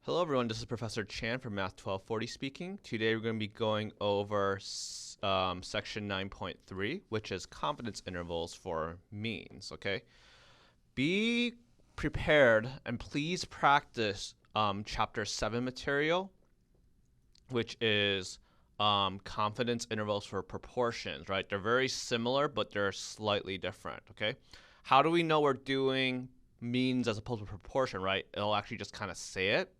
Hello everyone, this is Professor Chan from Math 1240 speaking. Today we're going to be going over section 9.3, which is confidence intervals for means, okay? Be prepared and please practice chapter 7 material, which is confidence intervals for proportions, right? They're very similar, but they're slightly different, okay? How do we know we're doing means as opposed to proportion, right? It'll actually just kind of say it.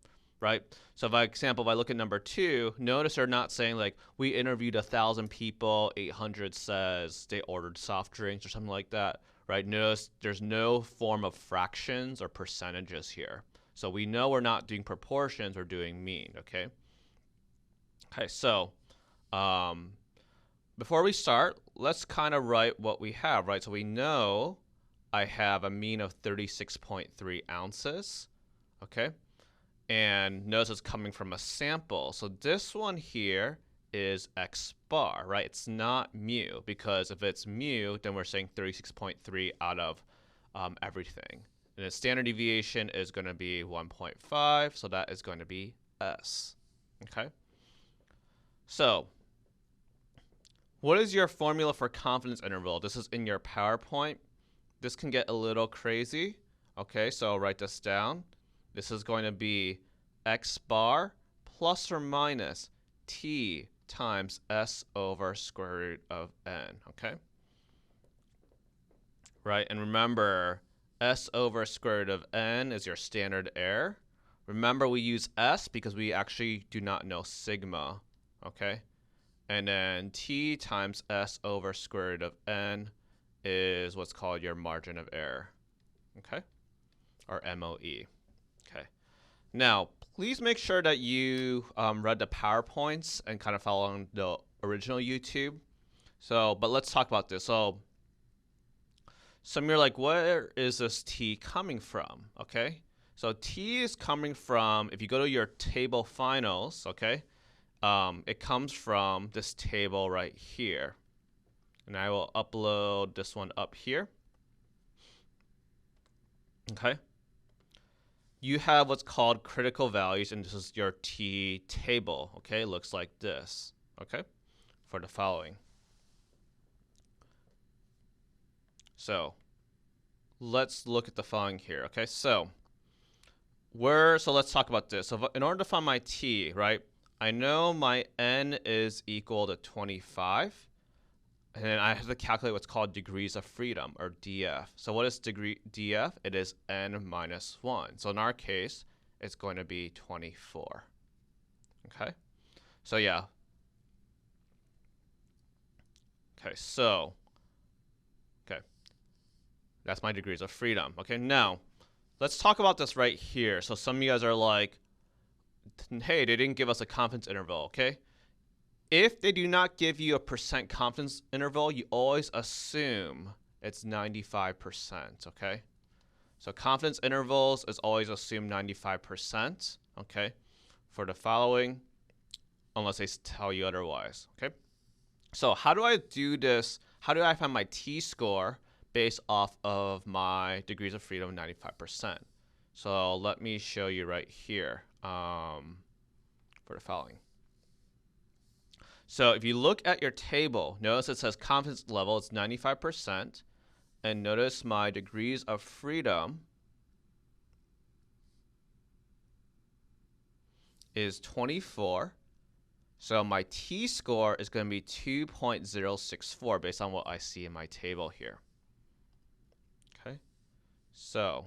Right? So for example, if I look at number 2, notice they're not saying like we interviewed 1,000 people, 800 says they ordered soft drinks or something like that, right? Notice there's no form of fractions or percentages here. So we know we're not doing proportions, we're doing mean, okay? Okay, so before we start, let's kind of write what we have, right? So we know I have a mean of 36.3 ounces, okay? And notice it's coming from a sample. So this one here is x bar, right? It's not mu, because if it's mu, then we're saying 36.3 out of everything. And the standard deviation is going to be 1.5, so that is going to be S. Okay? So what is your formula for confidence interval? This is in your PowerPoint. This can get a little crazy. Okay, so I'll write this down. This is going to be x bar plus or minus t times s over square root of n, okay? Right, and remember, s over square root of n is your standard error. Remember, we use s because we actually do not know sigma, okay? And then t times s over square root of n is what's called your margin of error, okay? Or MOE. Okay. Now, please make sure that you read the PowerPoints and kind of follow the original YouTube. But let's talk about this. So, some of you are like, where is this t coming from? Okay. So t is coming from, if you go to your table finals, okay, it comes from this table right here. And I will upload this one up here. Okay. You have what's called critical values, and this is your t table, okay? It looks like this, okay, for the following. So let's look at the following here, okay? So let's talk about this. So in order to find my t, right, I know my n is equal to 25. And then I have to calculate what's called degrees of freedom, or df. So what is df? It is n minus 1. So in our case, it's going to be 24. Okay? So yeah. Okay, so, okay. That's my degrees of freedom. Okay, now, let's talk about this right here. So some of you guys are like, hey, they didn't give us a confidence interval, okay? If they do not give you a percent confidence interval, you always assume it's 95%, okay? So confidence intervals is always assume 95%, okay, for the following, unless they tell you otherwise, okay? So how do I do this? How do I find my t-score based off of my degrees of freedom of 95%? So let me show you right here for the following. So if you look at your table, notice it says confidence level, it's 95%. And notice my degrees of freedom is 24. So my t-score is going to be 2.064 based on what I see in my table here. Okay, so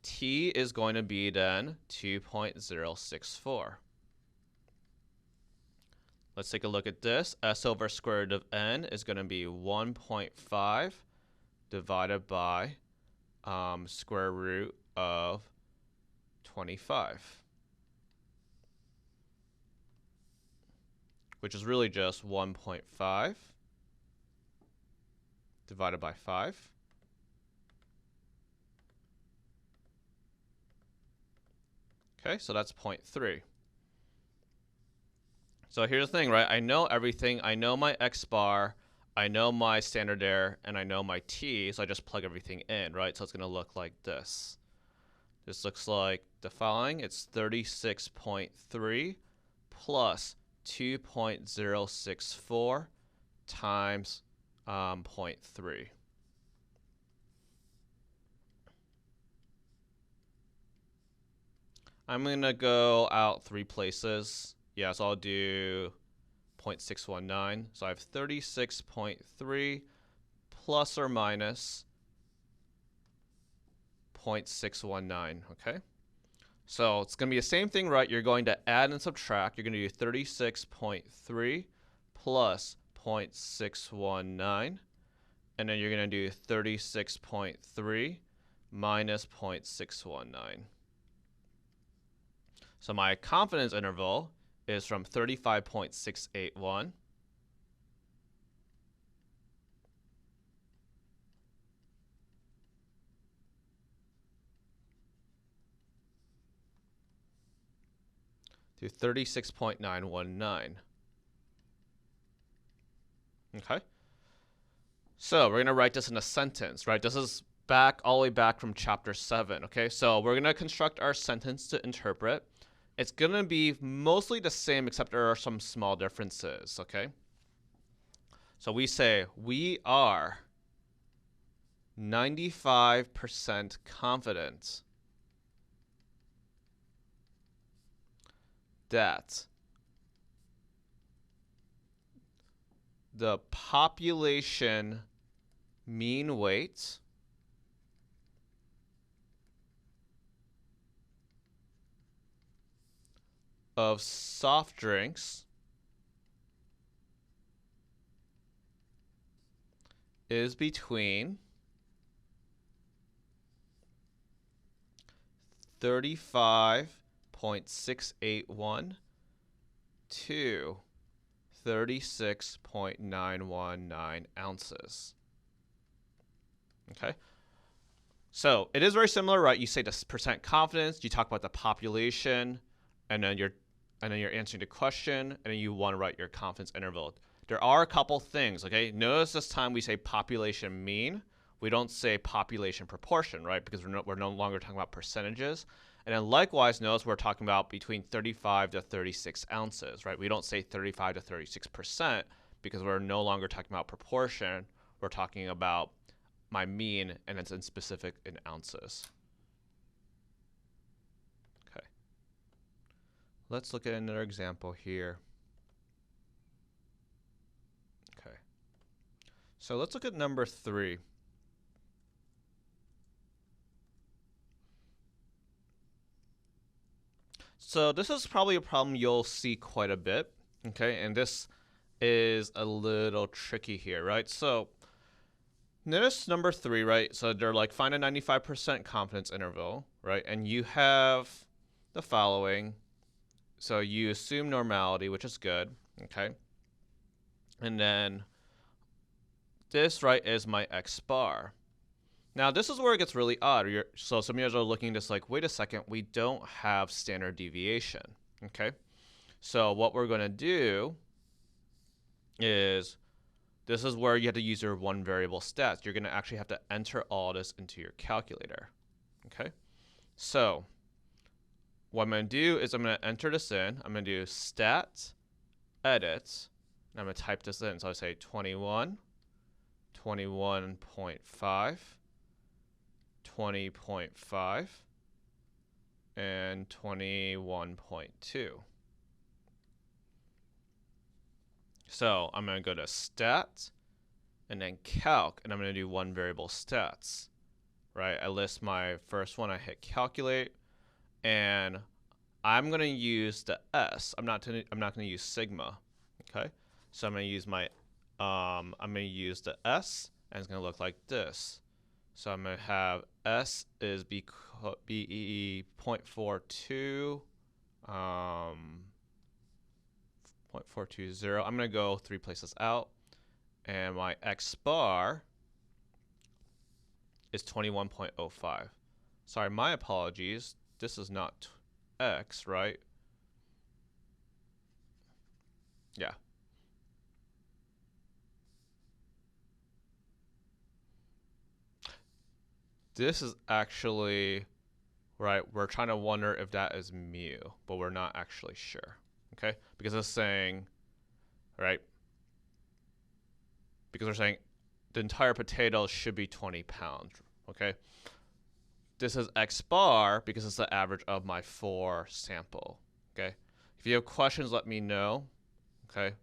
t is going to be then 2.064. Let's take a look at this. S over square root of n is going to be 1.5 divided by square root of 25, which is really just 1.5 divided by 5. Okay, so that's 0.3. So here's the thing, right? I know everything. I know my x bar, I know my standard error, and I know my t, so I just plug everything in, right? So it's going to look like this. This looks like the following. It's 36.3 plus 2.064 times 0.3. I'm going to go out 3 places. Yeah, so I'll do 0.619. So I have 36.3 plus or minus 0.619, okay? So it's going to be the same thing, right? You're going to add and subtract. You're going to do 36.3 plus 0.619. And then you're going to do 36.3 minus 0.619. So my confidence interval is from 35.681 to 36.919. Okay? So we're going to write this in a sentence, right? This is back all the way back from chapter 7, okay? So we're going to construct our sentence to interpret. It's going to be mostly the same except there are some small differences, okay? So we say we are 95% confident that the population mean weight of soft drinks is between 35.681 to 36.919 ounces. Okay. So it is very similar, right? You say the percent confidence, you talk about the population, and then you're answering the question, and then you want to write your confidence interval. There are a couple things, okay? Notice this time we say population mean. We don't say population proportion, right? Because we're no longer talking about percentages. And then likewise, notice we're talking about between 35 to 36 ounces, right? We don't say 35 to 36% because we're no longer talking about proportion. We're talking about my mean, and it's in specific in ounces. Okay. Let's look at another example here. Okay. So let's look at number 3. So this is probably a problem you'll see quite a bit, okay? And this is a little tricky here, right? So notice number 3, right? So they're like, find a 95% confidence interval, right? And you have the following. So you assume normality, which is good, okay? And then this, right, is my X bar. Now, this is where it gets really odd. So some of you guys are looking at this like, wait a second, we don't have standard deviation, okay? So what we're going to do is, this is where you have to use your one variable stats. You're going to actually have to enter all this into your calculator, okay? So what I'm going to do is I'm going to enter this in. I'm going to do stat, edit, and I'm going to type this in. So I say 21, 21.5, 20.5, and 21.2. So I'm going to go to stat and then calc, and I'm going to do one variable stats, right? I list my first one, I hit calculate, and I'm going to use the S. I'm not going to use sigma, okay? So I'm going to use my I'm going to use the S, and it's going to look like this. So I'm going to have S is BE 0.42, 0.420. I'm going to go 3 places out, and my X bar is 21.05. Sorry, my apologies. This is not X, right? Yeah. This is actually right, we're trying to wonder if that is mu, but we're not actually sure, okay? Because it's saying, right, because we're saying the entire potato should be 20 pounds, okay? This is X bar because it's the average of my 4 sample, okay? If you have questions, let me know, okay?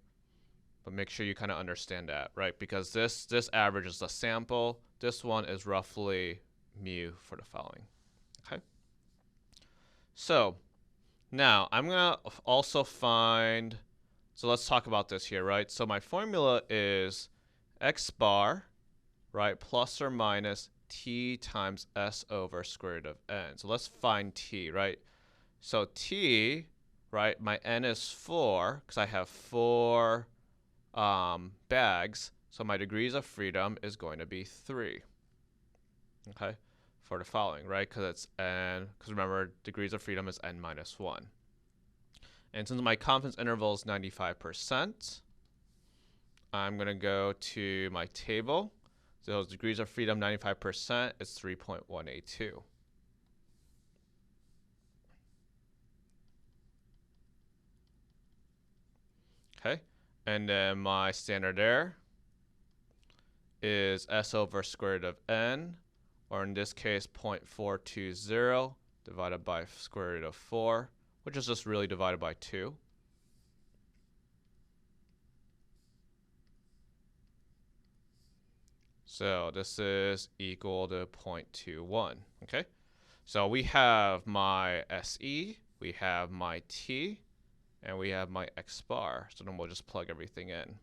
But make sure you kind of understand that, right? Because this average is the sample. This one is roughly mu for the following, okay? So now I'm going to also find, so let's talk about this here, right? So my formula is X bar, right, plus or minus T times S over square root of N. So let's find T, right? So T, right, my N is 4 because I have 4 bags. So my degrees of freedom is going to be 3, okay, for the following, right? Because it's N, because remember, degrees of freedom is N minus 1. And since my confidence interval is 95%, I'm going to go to my table. So those degrees of freedom, 95% is 3.182. Okay, and then my standard error is S over square root of N, or in this case, 0.420 divided by square root of 4, which is just really divided by 2. So this is equal to 0.21, okay? So we have my SE, we have my T, and we have my X bar. So then we'll just plug everything in,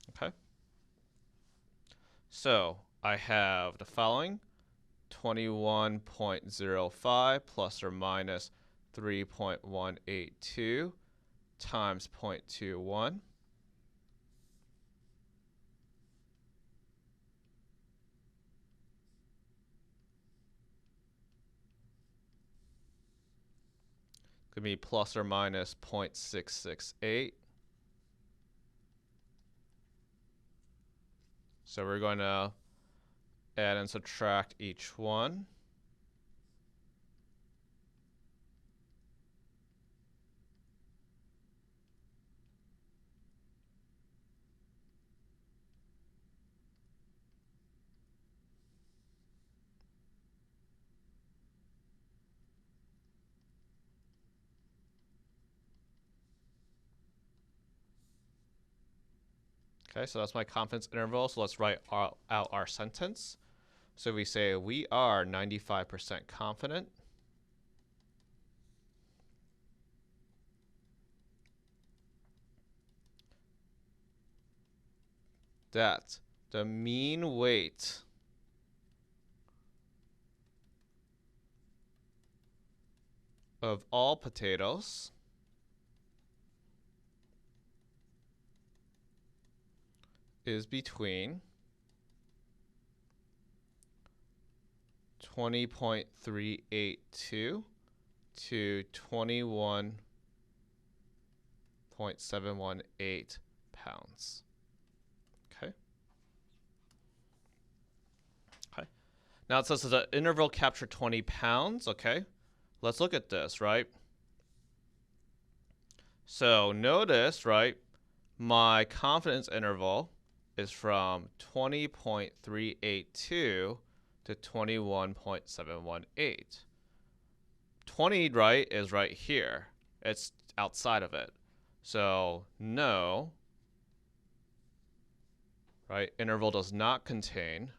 okay? So I have the following, 21.05 plus or minus 3.182 times 0.21. Could be plus or minus 0.668. So we're going to add and subtract each one. Okay, so that's my confidence interval. So let's write out our sentence. So we say we are 95% confident that the mean weight of all potatoes is between 20.382 to 21.718 pounds. Okay. Okay. Now it says that the interval captured 20 pounds. Okay. Let's look at this, right? So notice, right, my confidence interval is from 20.382 to 21.718. 20, right, is right here. It's outside of it. So no, right, interval does not contain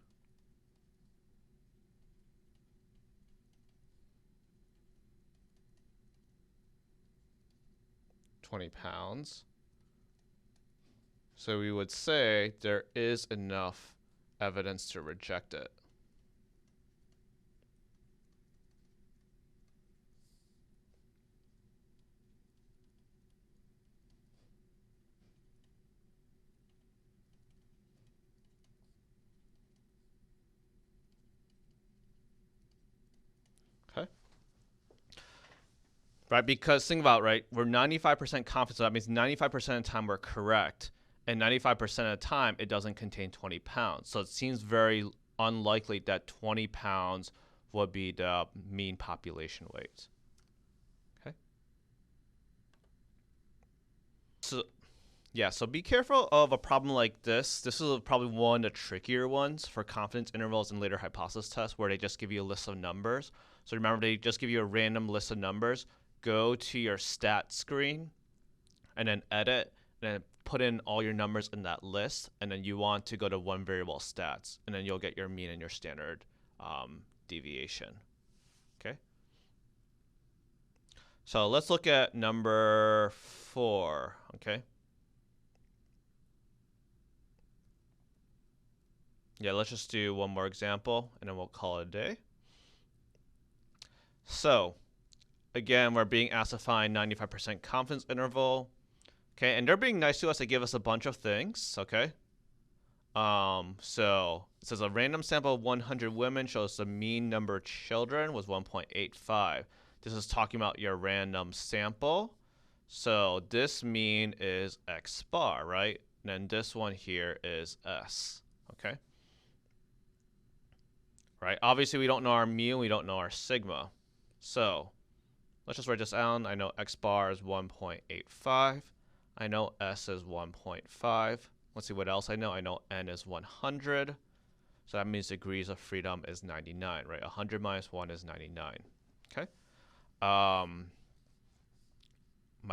20 pounds. So we would say there is enough evidence to reject it. Okay. Right, because think about, right, we're 95% confident, so that means 95% of the time we're correct, and 95% of the time it doesn't contain 20 pounds. So it seems very unlikely that 20 pounds would be the mean population weight. Okay. So be careful of a problem like this. This is probably one of the trickier ones for confidence intervals and later hypothesis tests where they just give you a list of numbers. So remember, they just give you a random list of numbers. Go to your stat screen and then edit and then put in all your numbers in that list. And then you want to go to one variable stats, and then you'll get your mean and your standard deviation. Okay. So let's look at number 4. Okay. Yeah, let's just do one more example, and then we'll call it a day. So, again, we're being asked to find 95% confidence interval. Okay, and they're being nice to us. They give us a bunch of things, okay? So it says a random sample of 100 women shows the mean number of children was 1.85. This is talking about your random sample. So this mean is X bar, right? And then this one here is S, okay? Right, obviously we don't know our mu, we don't know our sigma. So let's just write this down. I know X bar is 1.85. I know S is 1.5. Let's see what else I know. I know N is 100. So that means degrees of freedom is 99, right? 100 minus 1 is 99. Okay. My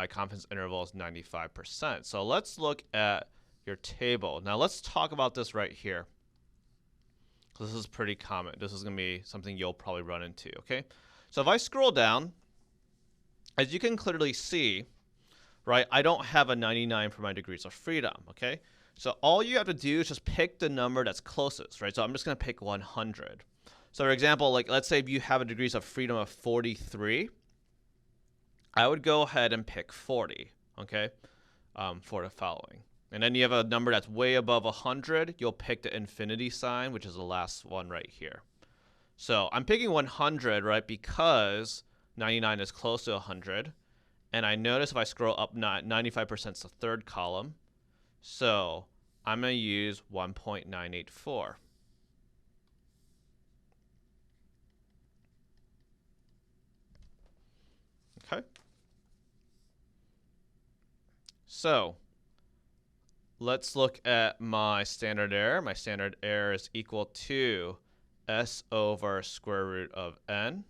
confidence interval is 95%. So let's look at your table. Now let's talk about this right here. This is pretty common. This is going to be something you'll probably run into, okay? So if I scroll down, as you can clearly see, right, I don't have a 99 for my degrees of freedom, okay? So all you have to do is just pick the number that's closest, right? So I'm just going to pick 100. So for example, like let's say if you have a degrees of freedom of 43, I would go ahead and pick 40, okay, for the following. And then you have a number that's way above 100, you'll pick the infinity sign, which is the last one right here. So I'm picking 100, right, because 99 is close to 100. And I notice if I scroll up, 95% is the third column. So I'm going to use 1.984. Okay. So let's look at my standard error. My standard error is equal to S over square root of N,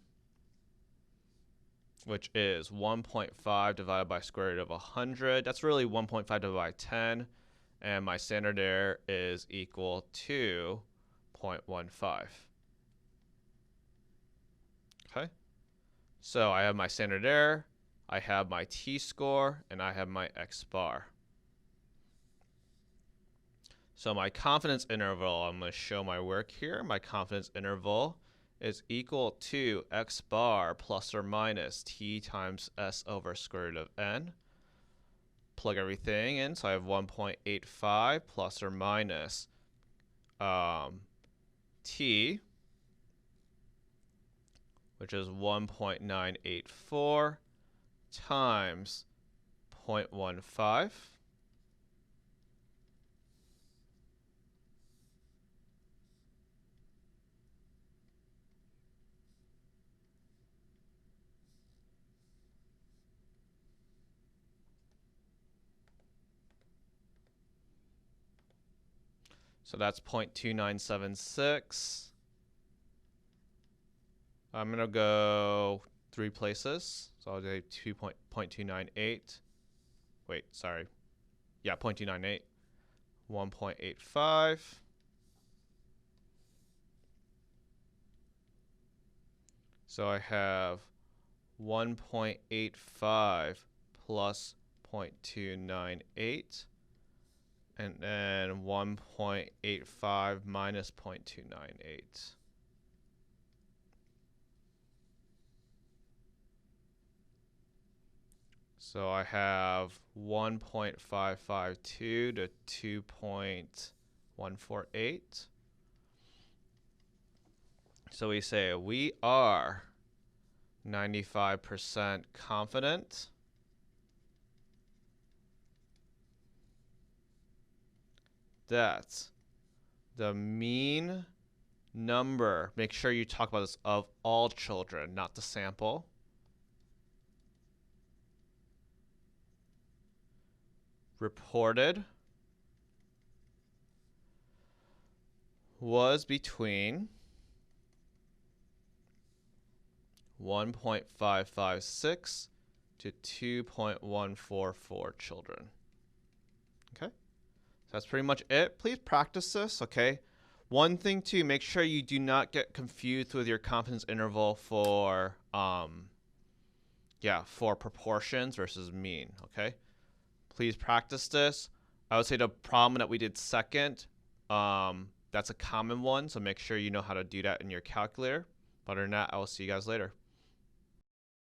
which is 1.5 divided by square root of 100. That's really 1.5 divided by 10. And my standard error is equal to 0.15. Okay. So I have my standard error, I have my t-score, and I have my x bar. So my confidence interval, I'm going to show my work here. My confidence interval is equal to x bar plus or minus t times s over square root of n. Plug everything in, so I have 1.85 plus or minus t, which is 1.984 times 0.15. So that's 0.2976. I'm going to go 3 places. So I'll do 2.298. Wait, sorry. Yeah, 0.298. 1.85. So I have 1.85 plus 0.298. And then 1.85 minus 0.298. So I have 1.552 to 2.148. So we say we are 95% confident that the mean Number, make sure you talk about this of all children, not the sample. Reported was between 1.556 to 2.144 children. Okay, so that's pretty much it. Please practice this, okay? One thing to make sure you do not get confused with your confidence interval for for proportions versus mean, okay? Please practice this. I would say the problem that we did second, that's a common one, so make sure you know how to do that in your calculator. But other than that, I will see you guys later.